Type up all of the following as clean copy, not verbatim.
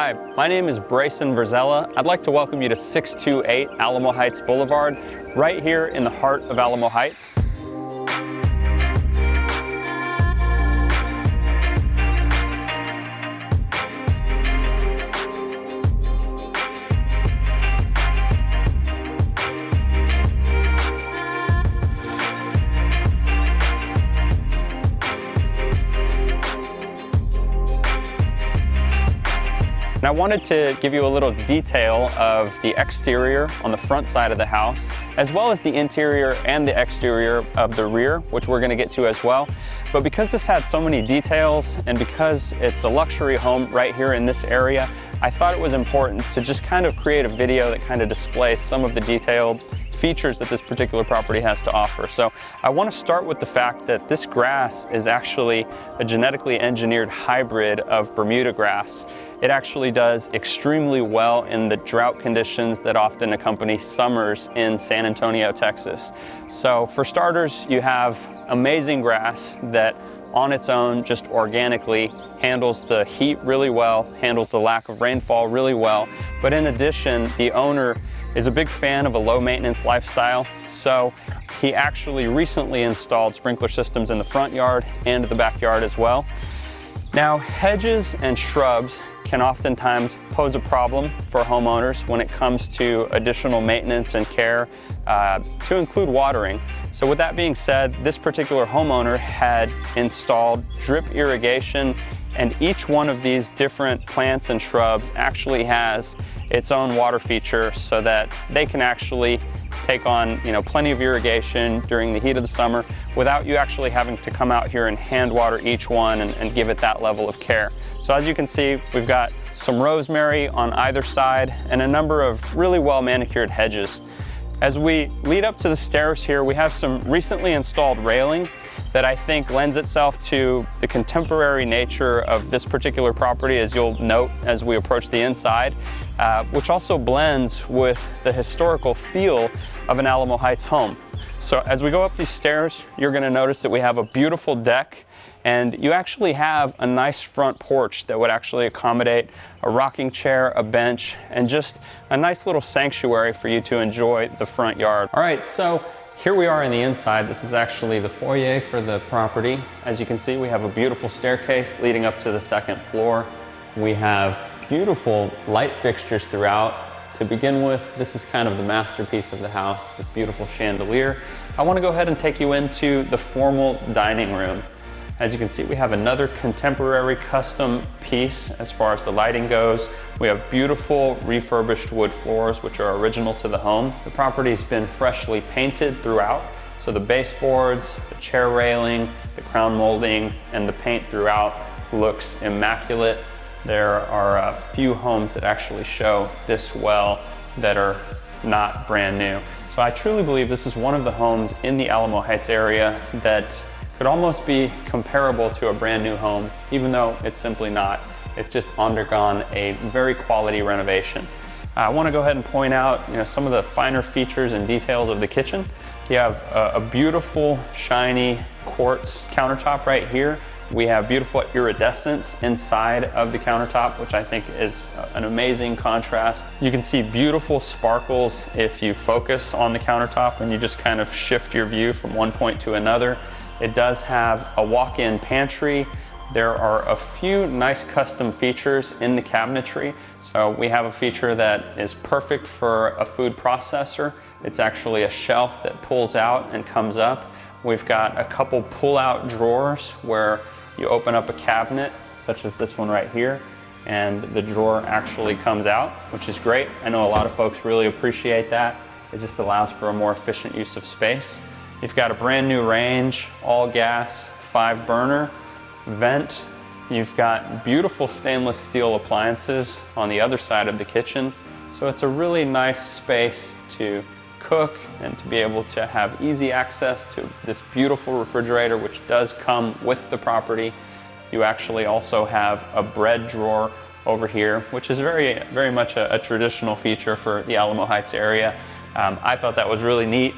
Hi, my name is Brayson Verzella. I'd like to welcome you to 628 Alamo Heights Boulevard, right here in the heart of Alamo Heights. And I wanted to give you a little detail of the exterior on the front side of the house, as well as the interior and the exterior of the rear, which we're going to get to as well. But because this had so many details and because it's a luxury home right here in this area, I thought it was important to just kind of create a video that kind of displays some of the detailed features that this particular property has to offer. So I want to start with the fact that this grass is actually a genetically engineered hybrid of Bermuda grass. It actually does extremely well in the drought conditions that often accompany summers in San Antonio, Texas. So for starters, you have amazing grass that on its own, just organically, handles the heat really well, handles the lack of rainfall really well. But in addition, the owner is a big fan of a low maintenance lifestyle. So he actually recently installed sprinkler systems in the front yard and the backyard as well. Now, hedges and shrubs can oftentimes pose a problem for homeowners when it comes to additional maintenance and care, to include watering. So with that being said, this particular homeowner had installed drip irrigation, and each one of these different plants and shrubs actually has its own water feature so that they can actually take on plenty of irrigation during the heat of the summer without you actually having to come out here and hand water each one and give it that level of care. So as you can see, we've got some rosemary on either side and a number of really well manicured hedges. As we lead up to the stairs here, we have some recently installed railing that I think lends itself to the contemporary nature of this particular property, as you'll note as we approach the inside, which also blends with the historical feel of an Alamo Heights home. So as we go up these stairs, you're going to notice that we have a beautiful deck, and you actually have a nice front porch that would actually accommodate a rocking chair, a bench, and just a nice little sanctuary for you to enjoy the front yard. All right, so here we are in the inside. This is actually the foyer for the property. As you can see, we have a beautiful staircase leading up to the second floor. We have beautiful light fixtures throughout. To begin with, this is kind of the masterpiece of the house, this beautiful chandelier. I want to go ahead and take you into the formal dining room. As you can see, we have another contemporary custom piece as far as the lighting goes. We have beautiful refurbished wood floors, which are original to the home. The property's been freshly painted throughout. So the baseboards, the chair railing, the crown molding, and the paint throughout looks immaculate. There are a few homes that actually show this well that are not brand new. So I truly believe this is one of the homes in the Alamo Heights area that could almost be comparable to a brand new home, even though it's simply not. It's just undergone a very quality renovation. I want to go ahead and point out some of the finer features and details of the kitchen. You have a beautiful shiny quartz countertop right here. We have beautiful iridescence inside of the countertop, which I think is an amazing contrast. You can see beautiful sparkles if you focus on the countertop and you just kind of shift your view from one point to another. It does have a walk-in pantry. There are a few nice custom features in the cabinetry. So we have a feature that is perfect for a food processor. It's actually a shelf that pulls out and comes up. We've got a couple pull-out drawers where you open up a cabinet, such as this one right here, and the drawer actually comes out, which is great. I know a lot of folks really appreciate that. It just allows for a more efficient use of space. You've got a brand new range, all gas, 5-burner, vent. You've got beautiful stainless steel appliances on the other side of the kitchen. So it's a really nice space to cook and to be able to have easy access to this beautiful refrigerator, which does come with the property. You actually also have a bread drawer over here, which is very much a traditional feature for the Alamo Heights area. I thought that was really neat.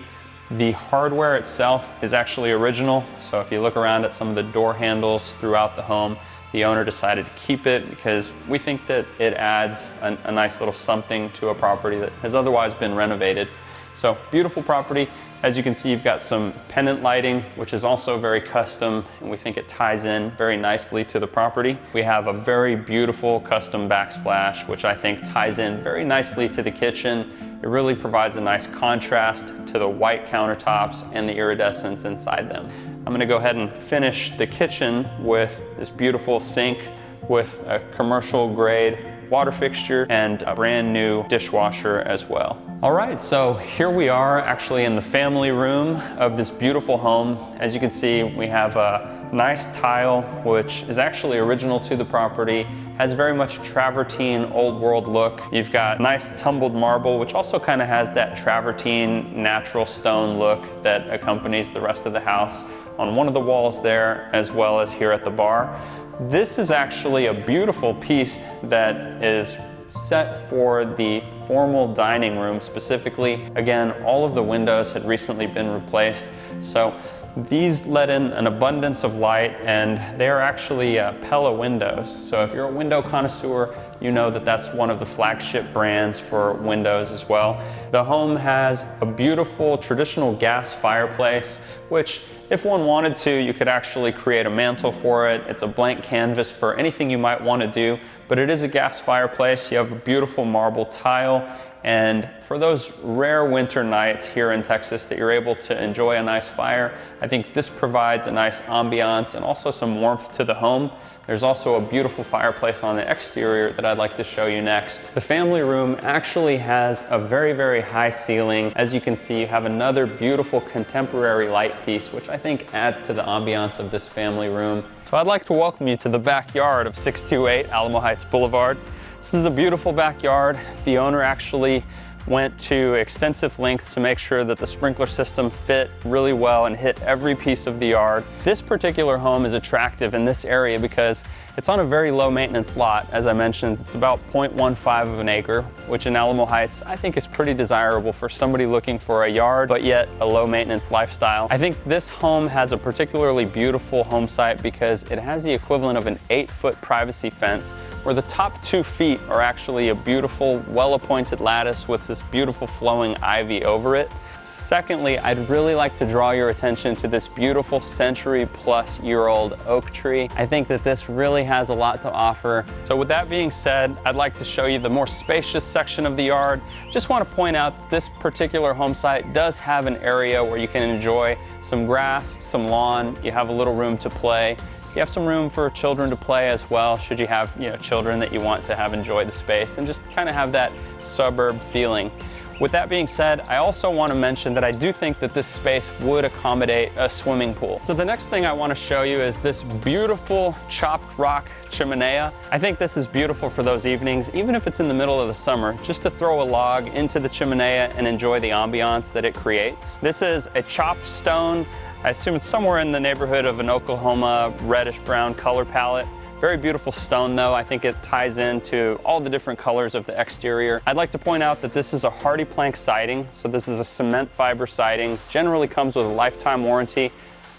The hardware itself is actually original, so if you look around at some of the door handles throughout the home, the owner decided to keep it because we think that it adds a nice little something to a property that has otherwise been renovated. So beautiful property. As you can see, you've got some pendant lighting, which is also very custom, and we think it ties in very nicely to the property. We have a very beautiful custom backsplash, which I think ties in very nicely to the kitchen. It really provides a nice contrast to the white countertops and the iridescence inside them. I'm gonna go ahead and finish the kitchen with this beautiful sink with a commercial grade water fixture and a brand new dishwasher as well. All right, so here we are actually in the family room of this beautiful home. As you can see, we have a nice tile, which is actually original to the property, has very much travertine old world look. You've got nice tumbled marble, which also kind of has that travertine natural stone look that accompanies the rest of the house on one of the walls there, as well as here at the bar. This is actually a beautiful piece that is set for the formal dining room specifically. Again, all of the windows had recently been replaced, so these let in an abundance of light, and they are actually Pella windows. So if you're a window connoisseur, you know that that's one of the flagship brands for windows as well. The home has a beautiful traditional gas fireplace, which if one wanted to, you could actually create a mantle for it. It's a blank canvas for anything you might want to do, but it is a gas fireplace. You have a beautiful marble tile, and for those rare winter nights here in Texas that you're able to enjoy a nice fire, I think this provides a nice ambiance and also some warmth to the home. There's also a beautiful fireplace on the exterior that I'd like to show you next. The family room actually has a very, very high ceiling. As you can see, you have another beautiful contemporary light piece, which I think adds to the ambiance of this family room. So I'd like to welcome you to the backyard of 628 Alamo Heights Boulevard. This is a beautiful backyard. The owner actually went to extensive lengths to make sure that the sprinkler system fit really well and hit every piece of the yard. This particular home is attractive in this area because it's on a very low maintenance lot. As I mentioned, it's about 0.15 of an acre, which in Alamo Heights I think is pretty desirable for somebody looking for a yard, but yet a low maintenance lifestyle. I think this home has a particularly beautiful home site because it has the equivalent of an 8-foot privacy fence, where the top 2 feet are actually a beautiful, well-appointed lattice with this beautiful flowing ivy over it. Secondly, I'd really like to draw your attention to this beautiful century-plus-year-old oak tree. I think that this really has a lot to offer. So with that being said, I'd like to show you the more spacious section of the yard. Just want to point out that this particular home site does have an area where you can enjoy some grass, some lawn. You have a little room to play. You have some room for children to play as well, should you have children that you want to have enjoy the space and just kind of have that suburb feeling. With that being said, I also want to mention that I do think that this space would accommodate a swimming pool. So the next thing I want to show you is this beautiful chopped rock chimenea. I think this is beautiful for those evenings, even if it's in the middle of the summer, just to throw a log into the chimenea and enjoy the ambiance that it creates. This is a chopped stone. I assume it's somewhere in the neighborhood of an Oklahoma reddish-brown color palette. Very beautiful stone though. I think it ties into all the different colors of the exterior. I'd like to point out that this is a hardy plank siding, so this is a cement fiber siding. Generally comes with a lifetime warranty.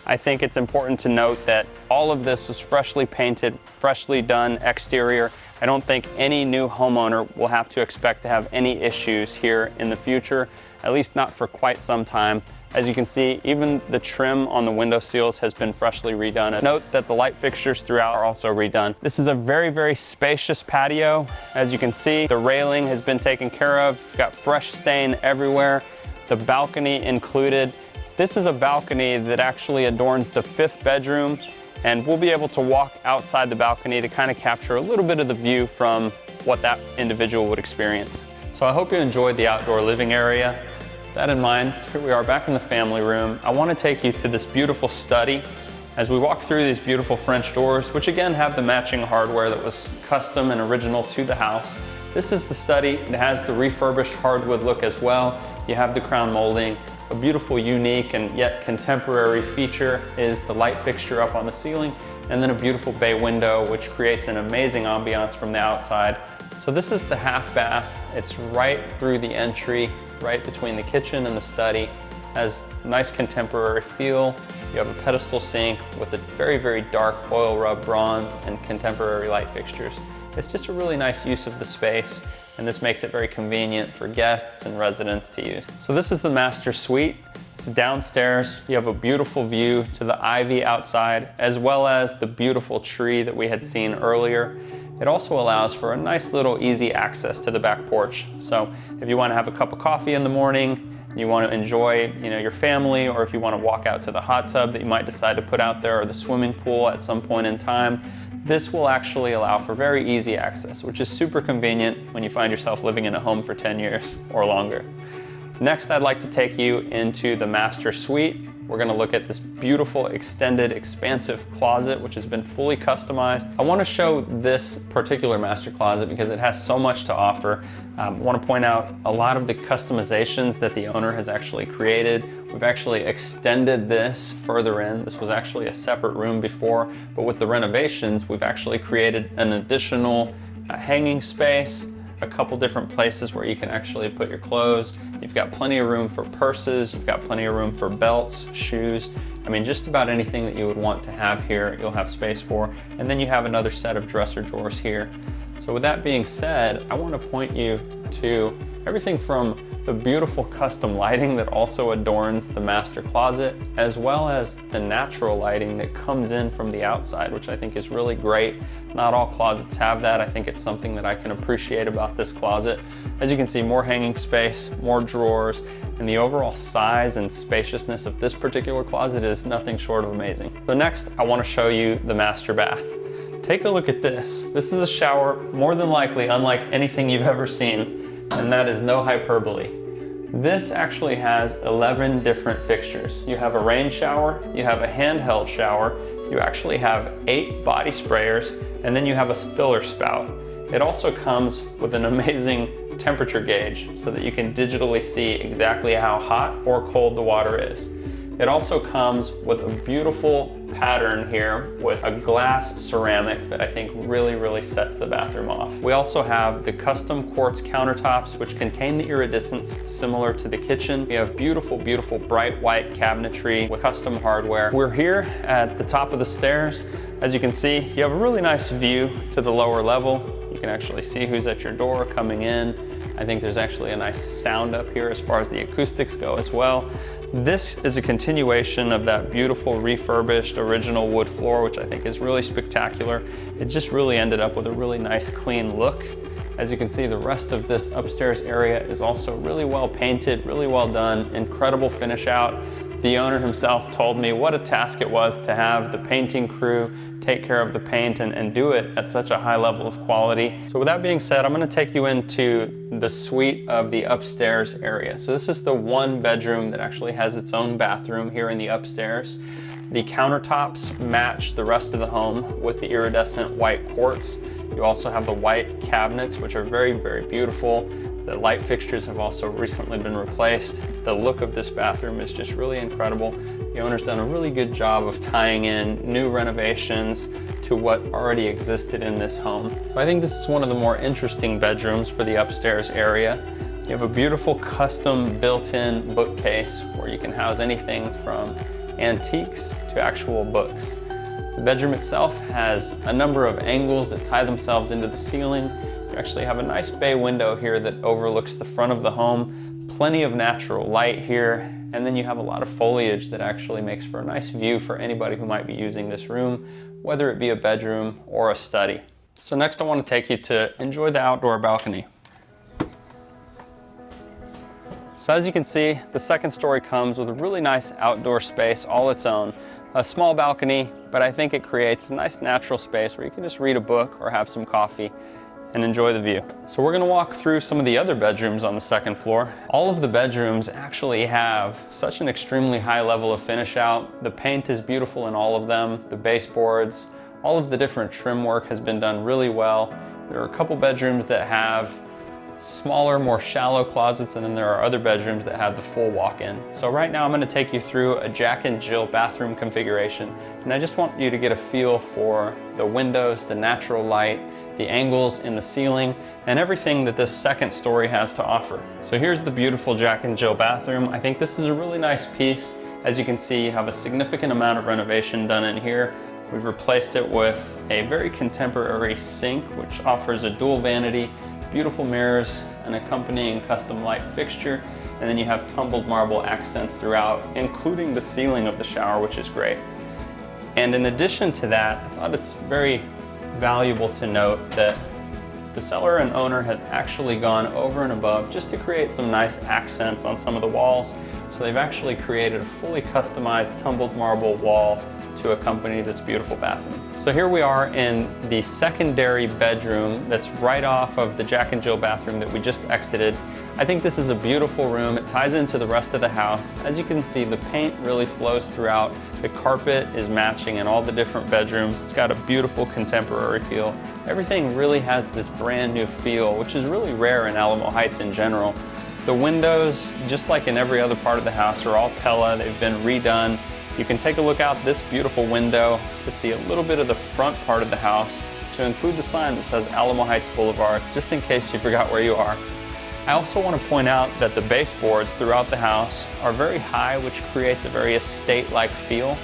I think it's important to note that all of this was freshly painted, freshly done exterior. I don't think any new homeowner will have to expect to have any issues here in the future, at least not for quite some time. As you can see, even the trim on the window seals has been freshly redone. Note that the light fixtures throughout are also redone. This is a very, very spacious patio. As you can see, the railing has been taken care of. It's got fresh stain everywhere. The balcony included. This is a balcony that actually adorns the 5th bedroom, and we'll be able to walk outside the balcony to kind of capture a little bit of the view from what that individual would experience. So I hope you enjoyed the outdoor living area. That in mind, here we are back in the family room. I want to take you to this beautiful study as we walk through these beautiful French doors, which again have the matching hardware that was custom and original to the house. This is the study. It has the refurbished hardwood look as well. You have the crown molding. A beautiful, unique, and yet contemporary feature is the light fixture up on the ceiling, and then a beautiful bay window, which creates an amazing ambiance from the outside. So this is the half bath. It's right through the entry, right between the kitchen and the study. has a nice contemporary feel. You have a pedestal sink with a very, very dark oil rub bronze and contemporary light fixtures. It's just a really nice use of the space, and this makes it very convenient for guests and residents to use. So this is the master suite. It's downstairs. You have a beautiful view to the ivy outside, as well as the beautiful tree that we had seen earlier. It also allows for a nice little easy access to the back porch. So if you want to have a cup of coffee in the morning, you want to enjoy, your family, or if you want to walk out to the hot tub that you might decide to put out there, or the swimming pool at some point in time, this will actually allow for very easy access, which is super convenient when you find yourself living in a home for 10 years or longer. Next, I'd like to take you into the master suite. We're going to look at this beautiful, extended, expansive closet, which has been fully customized. I want to show this particular master closet because it has so much to offer. I want to point out a lot of the customizations that the owner has actually created. We've actually extended this further in. This was actually a separate room before, but with the renovations, we've actually created an additional hanging space, a couple different places where you can actually put your clothes. You've got plenty of room for purses, you've got plenty of room for belts, shoes. I mean, just about anything that you would want to have here, you'll have space for. And then you have another set of dresser drawers here. So with that being said, I want to point you to everything from the beautiful custom lighting that also adorns the master closet, as well as the natural lighting that comes in from the outside, which I think is really great. Not all closets have that. I think it's something that I can appreciate about this closet. As you can see, more hanging space, more drawers, and the overall size and spaciousness of this particular closet is nothing short of amazing. So next, I want to show you the master bath. Take a look at this. This is a shower more than likely unlike anything you've ever seen, and that is no hyperbole. This actually has 11 different fixtures. You have a rain shower, you have a handheld shower, you actually have 8 body sprayers, and then you have a filler spout. It also comes with an amazing temperature gauge so that you can digitally see exactly how hot or cold the water is. It also comes with a beautiful pattern here with a glass ceramic that I think really sets the bathroom off. We also have the custom quartz countertops, which contain the iridescence similar to the kitchen. We have beautiful bright white cabinetry with custom hardware. We're here at the top of the stairs. As you can see, you have a really nice view to the lower level. You can actually see who's at your door coming in. I think there's actually a nice sound up here as far as the acoustics go as well. This is a continuation of that beautiful refurbished original wood floor, which I think is really spectacular. It just really ended up with a really nice clean look. As you can see, the rest of this upstairs area is also really well painted, really well done, incredible finish out. The owner himself told me what a task it was to have the painting crew take care of the paint and do it at such a high level of quality. So with that being said, I'm going to take you into the suite of the upstairs area. So this is the one bedroom that actually has its own bathroom here in the upstairs. The countertops match the rest of the home with the iridescent white quartz. You also have the white cabinets, which are very beautiful. The light fixtures have also recently been replaced. The look of this bathroom is just really incredible. The owner's done a really good job of tying in new renovations to what already existed in this home. I think this is one of the more interesting bedrooms for the upstairs area. You have a beautiful custom built-in bookcase where you can house anything from antiques to actual books. The bedroom itself has a number of angles that tie themselves into the ceiling. You actually have a nice bay window here that overlooks the front of the home. Plenty of natural light here, and then you have a lot of foliage that actually makes for a nice view for anybody who might be using this room, whether it be a bedroom or a study. So next I want to take you to enjoy the outdoor balcony. So as you can see, the second story comes with a really nice outdoor space all its own. A small balcony, but I think it creates a nice natural space where you can just read a book or have some coffee and enjoy the view. So we're gonna walk through some of the other bedrooms on the second floor. All of the bedrooms actually have such an extremely high level of finish out. The paint is beautiful in all of them, the baseboards, all of the different trim work has been done really well. There are a couple bedrooms that have smaller, more shallow closets, and then there are other bedrooms that have the full walk-in. So right now I'm going to take you through a Jack and Jill bathroom configuration, and I just want you to get a feel for the windows, the natural light, the angles in the ceiling, and everything that this second story has to offer. So here's the beautiful Jack and Jill bathroom. I think this is a really nice piece. As you can see, you have a significant amount of renovation done in here. We've replaced it with a very contemporary sink, which offers a dual vanity, beautiful mirrors, an accompanying custom light fixture, and then you have tumbled marble accents throughout, including the ceiling of the shower, which is great. And in addition to that, I thought it's very valuable to note that the seller and owner have actually gone over and above just to create some nice accents on some of the walls. So they've actually created a fully customized tumbled marble wall to accompany this beautiful bathroom. So here we are in the secondary bedroom that's right off of the Jack and Jill bathroom that we just exited. I think this is a beautiful room. It ties into the rest of the house. As you can see, the paint really flows throughout. The carpet is matching in all the different bedrooms. It's got a beautiful contemporary feel. Everything really has this brand new feel, which is really rare in Alamo Heights in general. The windows, just like in every other part of the house, are all Pella. They've been redone. You can take a look out this beautiful window to see a little bit of the front part of the house, to include the sign that says Alamo Heights Boulevard, just in case you forgot where you are. I also want to point out that the baseboards throughout the house are very high, which creates a very estate-like feel.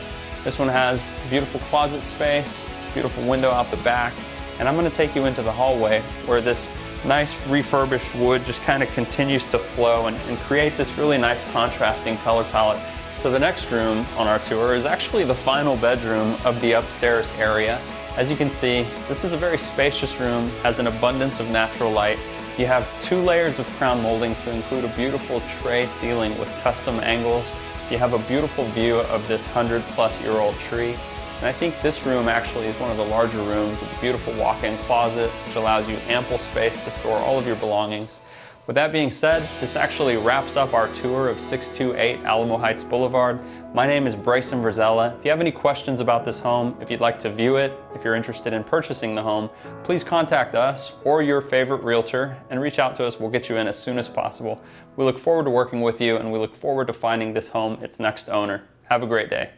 This one has beautiful closet space, beautiful window out the back, and I'm going to take you into the hallway where this nice refurbished wood just kind of continues to flow and create this really nice contrasting color palette. So the next room on our tour is actually the final bedroom of the upstairs area. As you can see, this is a very spacious room, has an abundance of natural light. You have 2 layers of crown molding to include a beautiful tray ceiling with custom angles. You have a beautiful view of this 100-plus-year-old tree. And I think this room actually is one of the larger rooms with a beautiful walk-in closet, which allows you ample space to store all of your belongings. With that being said, this actually wraps up our tour of 628 Alamo Heights Boulevard. My name is Bryson Verzella. If you have any questions about this home, if you'd like to view it, if you're interested in purchasing the home, please contact us or your favorite realtor and reach out to us. We'll get you in as soon as possible. We look forward to working with you, and we look forward to finding this home its next owner. Have a great day.